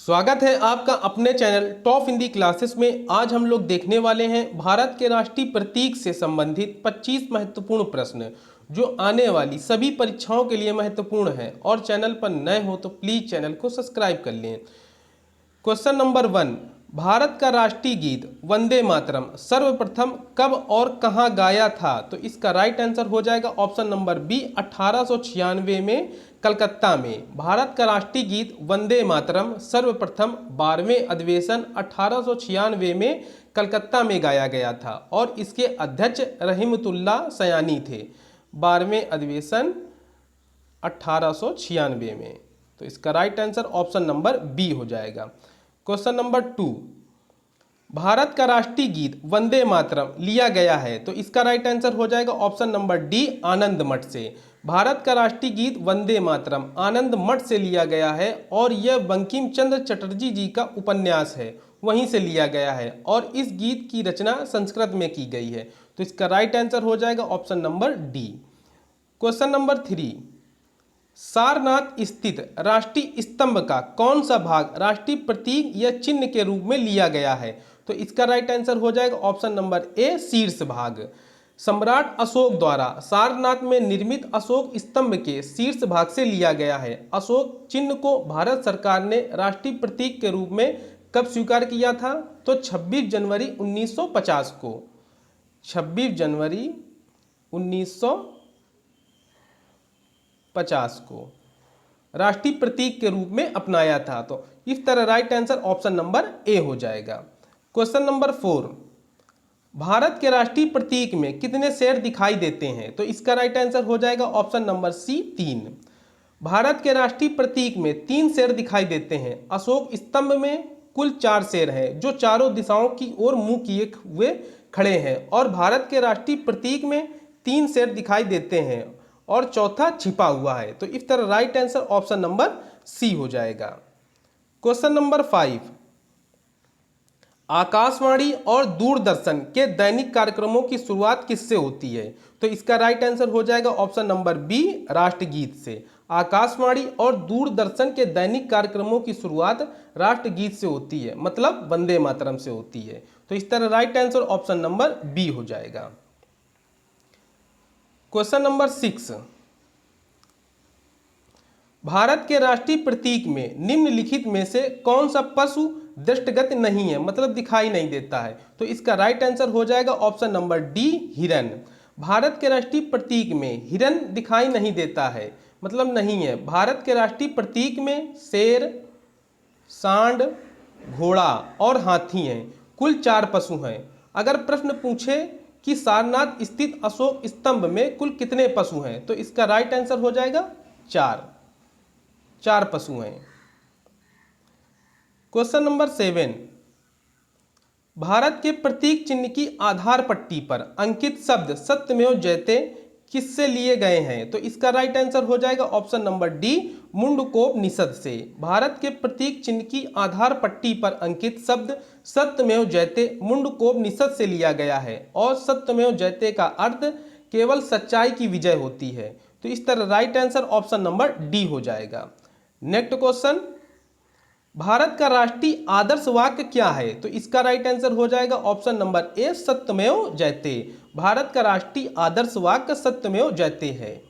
स्वागत है आपका अपने चैनल टॉप हिंदी क्लासेस में। आज हम लोग देखने वाले हैं भारत के राष्ट्रीय प्रतीक से संबंधित 25 महत्वपूर्ण प्रश्न जो आने वाली सभी परीक्षाओं के लिए महत्वपूर्ण हैं। और चैनल पर नए हो तो प्लीज चैनल को सब्सक्राइब कर लें। क्वेश्चन नंबर 1, भारत का राष्ट्रीय गीत वंदे मातरम सर्वप्रथम कब और कहां गाया था? तो इसका राइट आंसर हो जाएगा ऑप्शन नंबर बी, 1896 में कलकत्ता में। भारत का राष्ट्रीय गीत वंदे मातरम सर्वप्रथम 12वें अधिवेशन 1896 में कलकत्ता में गाया गया था और इसके अध्यक्ष रहीमतुल्ला सयानी थे। 12वें अधिवेशन 1896 में। तो इसका right answer option number B हो जाएगा। क्वेश्चन नंबर 2, भारत का राष्ट्रीय गीत वंदे मातरम लिया गया है। तो इसका राइट आंसर हो जाएगा ऑप्शन नंबर डी, आनंद मठ से। भारत का राष्ट्रीय गीत वंदे मातरम आनंद मठ से लिया गया है और यह बंकिम चंद्र चटर्जी जी का उपन्यास है, वहीं से लिया गया है और इस गीत की रचना संस्कृत में की गई है। तो इसका राइट आंसर हो जाएगा option number D. Question number 3, Sarnath स्थित राष्ट्रीय स्तंभ का कौन सा भाग राष्ट्रीय प्रतीक या चिन्ह के रूप में लिया गया है? तो इसका राइट आंसर हो जाएगा ऑप्शन नंबर ए, शीर्ष भाग। सम्राट अशोक द्वारा सारनाथ में निर्मित अशोक स्तंभ के शीर्ष भाग से लिया गया है। अशोक चिन्ह को भारत सरकार ने राष्ट्रीय प्रतीक के रूप में कब स्वीकार किया था? तो 26 जनवरी 1950 को। 26 जनवरी 1950 को राष्ट्रीय प्रतीक के रूप में अपनाया था। तो इस तरह right answer option number A हो जाएगा। क्वेश्चन नंबर 4, भारत के राष्ट्रीय प्रतीक में कितने शेर दिखाई देते हैं? तो इसका राइट आंसर हो जाएगा ऑप्शन नंबर सी, 3। भारत के राष्ट्रीय प्रतीक में 3 शेर दिखाई देते हैं। अशोक स्तंभ में कुल 4 शेर हैं जो चारों दिशाओं की ओर मुंह किए हुए खड़े हैं और भारत के राष्ट्रीय प्रतीक में 3 शेर दिखाई देते हैं और चौथा छिपा हुआ है। तो इस तरह right answer option number C हो जाएगा। क्वेश्चन नंबर 5, आकाशवाणी और दूरदर्शन के दैनिक कार्यक्रमों की शुरुआत किससे होती है? तो इसका राइट आंसर हो जाएगा ऑप्शन नंबर बी, राष्ट्रगीत से। आकाशवाणी और दूरदर्शन के दैनिक कार्यक्रमों की शुरुआत राष्ट्रगीत से होती है, मतलब वंदे मातरम से होती है। तो इस तरह right answer option number B हो जाएगा। क्वेश्चन नंबर 6, भारत के राष्ट्रीय प्रतीक में निम्नलिखित में से कौन सा पशु दृष्टिगत नहीं है, मतलब दिखाई नहीं देता है? तो इसका राइट आंसर हो जाएगा ऑप्शन नंबर डी, हिरन। भारत के राष्ट्रीय प्रतीक में हिरन दिखाई नहीं देता है, मतलब नहीं है। भारत के राष्ट्रीय प्रतीक में शेर, सांड, घोड़ा और हाथी हैं। कुल 4 पशु हैं। अगर प्रश्न पूछे कि सारनाथ स्थित अशोक स्तंभ में कुल कितने पशु हैं, तो इसका राइट आंसर हो जाएगा 4 पशु हैं। क्वेश्चन नंबर 7, भारत के प्रतीक चिन्ह की आधार पट्टी पर अंकित शब्द सत्यमेव जयते किससे लिए गए हैं? तो इसका राइट आंसर हो जाएगा ऑप्शन नंबर डी, मुंडकोपनिषद से। भारत के प्रतीक चिन्ह की आधार पट्टी पर अंकित शब्द सत्यमेव जयते मुंडकोपनिषद से लिया गया है और सत्यमेव जयते का अर्थ केवल सच्चाई की विजय होती है। तो इस तरह right answer option number D हो जाएगा। नेक्स्ट क्वेश्चन, भारत का राष्ट्रीय आदर्श वाक्य क्या है? तो इसका राइट आंसर हो जाएगा ऑप्शन नंबर ए, सत्यमेव जयते। भारत का राष्ट्रीय आदर्श वाक्य सत्यमेव जयते है।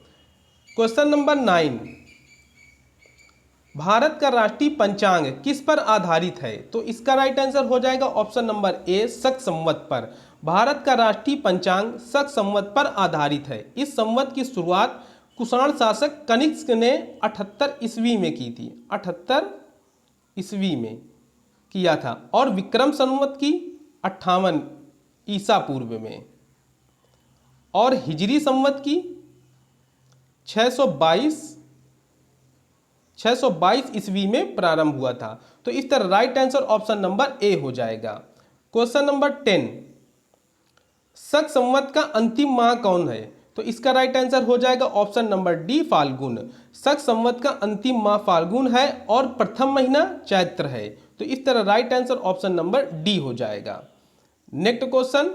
क्वेश्चन नंबर 9, भारत का राष्ट्रीय पंचांग किस पर आधारित है? तो इसका राइट आंसर हो जाएगा ऑप्शन नंबर ए, शक संवत पर। भारत का राष्ट्रीय पंचांग शक संवत पर आधारित है। इस संवत की शुरुआत कुषाण शासक कनिष्क ने 78 ईस्वी में की थी। 78 ईस्वी में किया था और विक्रम संवत की 58 ईसा पूर्व में और हिजरी संवत की 622 ईस्वी में प्रारंभ हुआ था। तो इस तरह right answer option number A हो जाएगा। क्वेश्चन नंबर 10, शक संवत का अंतिम माह कौन है? तो इसका राइट आंसर हो जाएगा ऑप्शन नंबर डी, फाल्गुन। शक संवत का अंतिम माह फाल्गुन है और प्रथम महीना चैत्र है। तो इस तरह right answer option number D हो जाएगा। नेक्स्ट क्वेश्चन,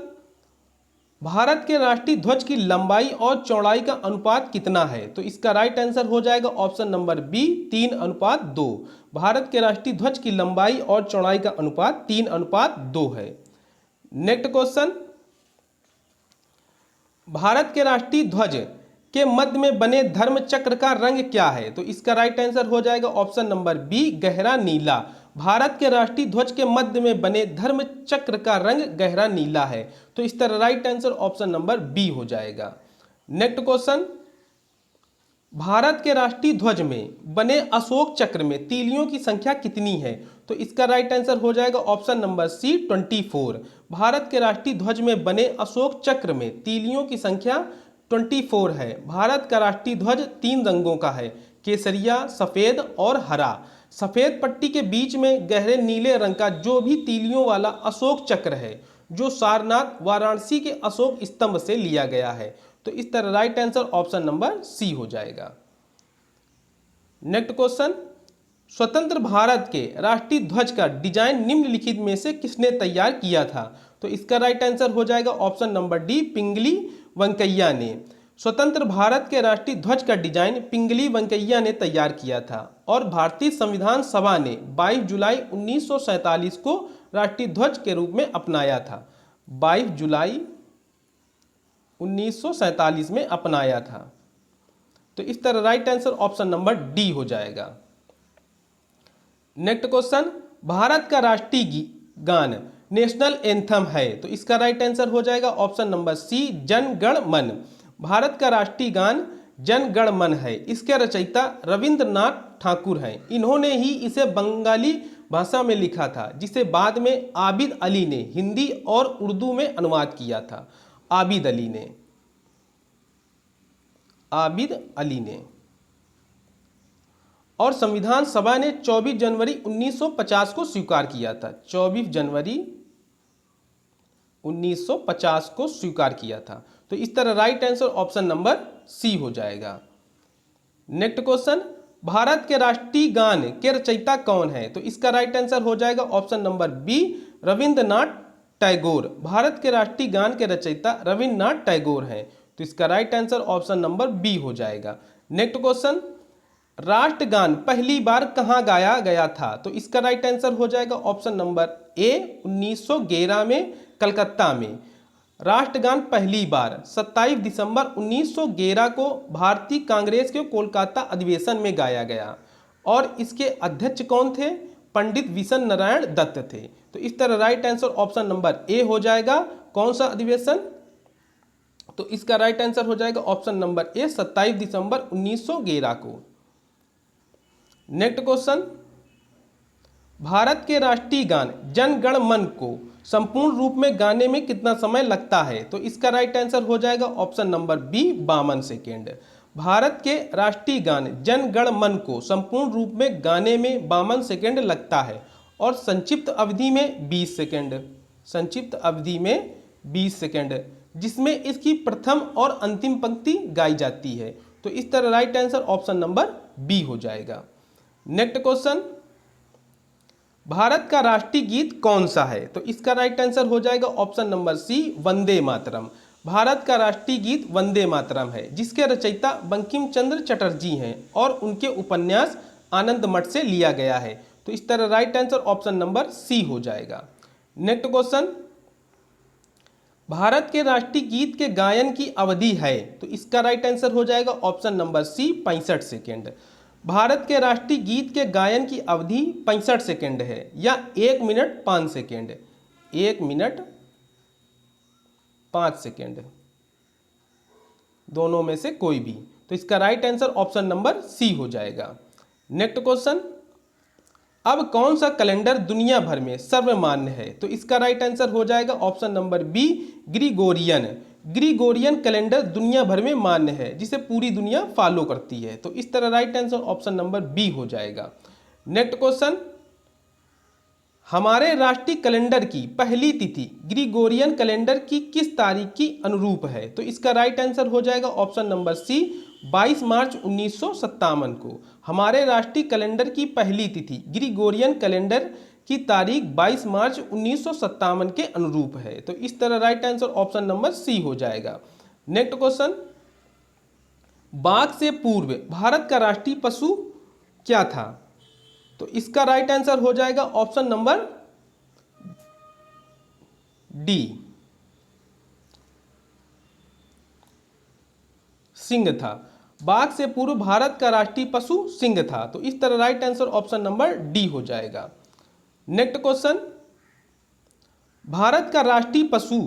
भारत के राष्ट्रीय ध्वज की लंबाई और चौड़ाई का अनुपात कितना है? तो इसका राइट आंसर हो जाएगा ऑप्शन नंबर बी 3:2। भारत के राष्ट्रीय ध्वज की लंबाई और चौड़ाई का अनुपात 3:2 है। नेक्स्ट क्वेश्चन, भारत के राष्ट्रीय ध्वज के मध्य में बने धर्म चक्र का रंग क्या है? तो इसका राइट आंसर हो जाएगा ऑप्शन नंबर बी गहरा नीला। भारत के राष्ट्रीय ध्वज के मध्य में बने धर्म चक्र का रंग गहरा नीला है। तो इस तरह right answer option number B हो जाएगा। नेक्स्ट क्वेश्चन, भारत के राष्ट्रीय ध्वज में बने अशोक चक्र में तीलियों की संख्या कितनी है? तो इसका राइट आंसर हो जाएगा ऑप्शन नंबर सी 24। भारत के राष्ट्रीय ध्वज में बने अशोक चक्र में तीलियों की संख्या 24 है। भारत का राष्ट्रीय ध्वज 3 रंगों का है, केसरिया, सफेद और हरा। सफेद पट्टी के बीच में गहरे नीले रंग का जो भी तीलियों वाला अशोक चक्र है, जो सारनाथ वाराणसी के अशोक स्तंभ से लिया गया है। तो इस तरह right answer option number C हो जाएगा। नेक्स्ट क्वेश्चन, स्वतंत्र भारत के राष्ट्रीय ध्वज का डिजाइन निम्नलिखित में से किसने तैयार किया था? तो इसका राइट आंसर हो जाएगा ऑप्शन नंबर डी पिंगली वेंकैया ने। स्वतंत्र भारत के राष्ट्रीय ध्वज का डिजाइन पिंगली वेंकैया ने तैयार किया था और भारतीय संविधान सभा ने 22 जुलाई 1947 को राष्ट्रीय ध्वज के रूप में अपनाया था। 22 जुलाई 1947 में अपनाया था। तो इस तरह right answer option number D हो जाएगा। नेक्स्ट क्वेश्चन, भारत का राष्ट्रीय गान नेशनल एंथम है। तो इसका राइट आंसर हो जाएगा ऑप्शन नंबर सी जन गण मन। भारत का राष्ट्रीय गान जन गण मन है। इसके रचयिता रविंद्रनाथ ठाकुर हैं। इन्होंने ही इसे बंगाली भाषा में लिखा था, जिसे बाद में आबिद अली ने हिंदी और उर्दू में अनुवाद किया था। आबिद अली ने और संविधान सभा ने 24 जनवरी 1950 को स्वीकार किया था। 24 जनवरी 1950 को स्वीकार किया था। तो इस तरह right answer option number C हो जाएगा। नेक्स्ट क्वेश्चन, भारत के राष्ट्रीय गान के रचयिता कौन है? तो इसका राइट आंसर हो जाएगा option number B Rabindranath Tagore. भारत के राष्ट्रीय गान के रचयिता रविंद्रनाथ टैगोर हैं। तो इसका right answer option number B हो जाएगा। नेक्स्ट क्वेश्चन, राष्ट्रगान पहली बार कहाँ गाया गया था? तो इसका राइट आंसर हो जाएगा ऑप्शन नंबर ए 1911 में कलकत्ता में। राष्ट्रगान पहली बार 27 दिसंबर 1911 को भारतीय कांग्रेस के कोलकाता अधिवेशन में गाया गया और इसके अध्यक्ष कौन थे? पंडित विशन नारायण दत्त थे। तो इस तरह right answer option number A हो जाएगा। कौन सा अधिवेशन? तो इसका राइट आंसर हो जाएगा ऑप्शन नंबर ए 27 दिसंबर 1911 को। नेक्स्ट क्वेश्चन, भारत के राष्ट्रीय गान जन गण मन को संपूर्ण रूप में गाने में कितना समय लगता है? तो इसका राइट आंसर हो जाएगा ऑप्शन नंबर बी 52 सेकेंड। भारत के राष्ट्रीय गान जन गण मन को संपूर्ण रूप में गाने में 52 सेकेंड लगता है और संक्षिप्त अवधि में 20 सेकेंड। संक्षिप्त अवधि में 20 सेकेंड, जिसमें इसकी प्रथम और अंतिम पंक्ति गाई जाती है। तो इस तरह right answer option number B हो जाएगा। नेक्स्ट क्वेश्चन, भारत का राष्ट्रीय गीत कौन सा है? तो इसका राइट आंसर हो जाएगा ऑप्शन नंबर सी वंदे मातरम। भारत का राष्ट्रीय गीत वंदे मातरम है, जिसके रचयिता बंकिम चंद्र चटर्जी हैं और उनके उपन्यास आनंद मठ से लिया गया है। तो इस तरह right answer option number C हो जाएगा। नेक्स्ट क्वेश्चन, भारत के राष्ट्रीय गीत के गायन की अवधि है। तो इसका राइट आंसर हो जाएगा ऑप्शन नंबर सी 65 सेकेंड। भारत के राष्ट्रीय गीत के गायन की अवधि 65 सेकेंड है या 1 मिनट 5 सेकेंड। 1 मिनट 5 सेकेंड, दोनों में से कोई भी। तो इसका right answer option number C हो जाएगा। नेक्स्ट क्वेश्चन, अब कौन सा कैलेंडर दुनिया भर में सर्वमान्य है? तो इसका राइट आंसर हो जाएगा option number B Gregorian. Gregorian calendar दुनिया भर में मान्य है, जिसे पूरी दुनिया फॉलो करती है। तो इस तरह right answer option number B हो जाएगा। नेक्स्ट क्वेश्चन, हमारे राष्ट्रीय कैलेंडर की पहली तिथि ग्रिगोरियन कैलेंडर की किस तारीख की अनुरूप है? तो इसका राइट आंसर हो जाएगा ऑप्शन नंबर सी 22 मार्च 1957 को। हमारे राष्ट्रीय कैलेंडर की पहली तिथि ग्रिगोरियन कैलेंडर की तारीख 22 मार्च 1957 के अनुरूप है। तो इस तरह right answer option number C हो जाएगा। नेक्स्ट क्वेश्चन, बाघ से पूर्व भारत का राष्ट्रीय पशु क्या था? तो इसका राइट आंसर हो जाएगा ऑप्शन नंबर डी, सिंह था। बाघ से पूर्व भारत का राष्ट्रीय पशु सिंह था। तो इस तरह right answer option number D हो जाएगा। नेक्स्ट क्वेश्चन, भारत का राष्ट्रीय पशु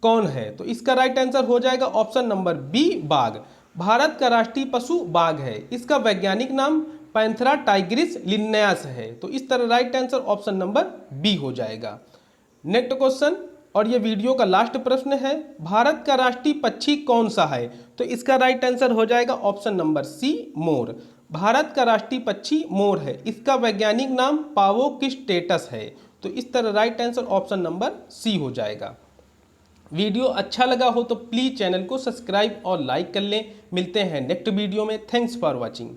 कौन है? तो इसका राइट आंसर हो जाएगा ऑप्शन नंबर बी, बाघ। भारत का राष्ट्रीय पशु बाघ है। इसका वैज्ञानिक नाम पैंथेरा टाइग्रिस लिन्नायस है। तो इस तरह right answer option number B हो जाएगा। नेक्स्ट क्वेश्चन, और ये वीडियो का लास्ट प्रश्न है, भारत का राष्ट्रीय पक्षी कौन सा है? तो इसका राइट आंसर हो जाएगा ऑप्शन नंबर सी, मोर। भारत का राष्ट्रीय पक्षी मोर है। इसका वैज्ञानिक नाम पावोकिस्टेटस है। तो इस तरह right answer option number C हो जाएगा। वीडियो अच्छा लगा हो तो प्लीज़ चैनल को सब्सक्राइब और लाइक कर लें। मिलते हैं नेक्स्ट वीडियो में। Thanks for watching.